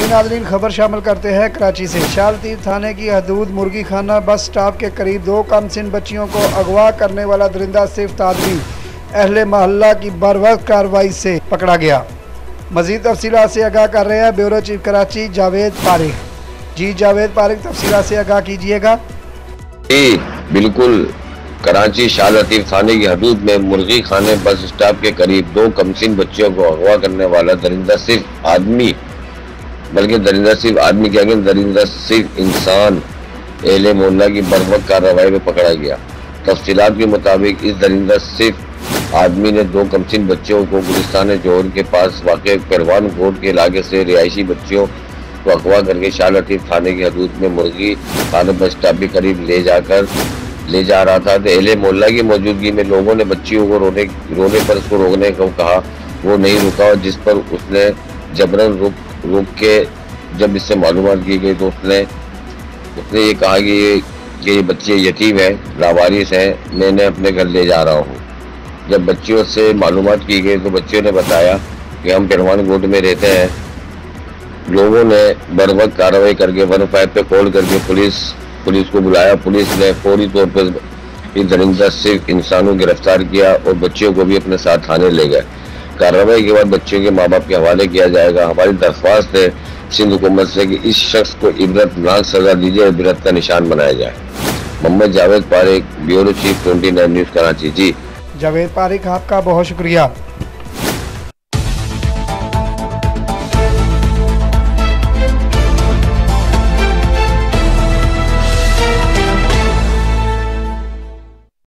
नाज़रीन खबर शामिल करते हैं कराची से। शालतीर थाने की हदूद मुर्गी खाना बस स्टॉप के करीब 2 कमसिन बच्चियों को अगवा करने वाला दरिंदा सिफ्त आदमी अहले मोहल्ला की बरवक्त कार्रवाई से पकड़ा गया। मजीद तफसीलात से आगाह कर रहे हैं ब्यूरो चीफ कराची जावेद पारिक। जी जावेद पारिक, तफसीलात से आगाह कीजिएगा। बिल्कुल, कराची शालतीर थाने की हदूद में मुर्गी खाने बस स्टॉप के करीब 2 कमसिन बच्चियों को अगवा करने वाला दरिंदा सिर्फ आदमी, बल्कि दरिंदा सिर्फ आदमी क्या दरिंदा सिर्फ इंसान अहले मोहल्ला की बरवक्त कार्रवाई में पकड़ा गया। तफसीलात के मुताबिक इस दरिंदा सिर्फ आदमी ने 2 कमसिन बच्चों को गुलिस्तान जोहर के पास वाक़ परवान गोट के इलाके से रिहायशी बच्चियों को अगवा करके शालतीर थाने की हदूद में मुर्गी खाने बस स्टॉप के करीब ले जा रहा था। तो अहले मोहल्ला की मौजूदगी में लोगों ने बच्चियों को रोने पर उसको रोकने को कहा। वो नहीं रुका और जिस पर उसने जबरन रुक के जब इससे मालूमात की गई तो उसने ये कहा कि ये बच्चे यतीम हैं, लावारिस हैं, मैं इन्हें अपने घर ले जा रहा हूँ। जब बच्चियों से मालूमात की गई तो बच्चियों ने बताया कि हम परवान गोट में रहते हैं। लोगों ने बरवक्त कार्रवाई करके 15 पे कॉल करके पुलिस को बुलाया। पुलिस ने फौरी तौर पर इस दरिंदा सिर्फ इंसानों को गिरफ्तार किया और बच्चियों को भी अपने साथ थाने ले गए। कार्रवाई के बाद बच्चियों के माँ बाप के हवाले किया जाएगा। हमारी दरख्वास्त है सिंध हुकूमत से कि इस शख्स को इबरतनाक सजा दीजिए, इबरत का निशान बनाया जाए। Mohammad Javed Parikh, bureau chief 29 news Karachi. जी जावेद पारिक, आपका बहुत शुक्रिया।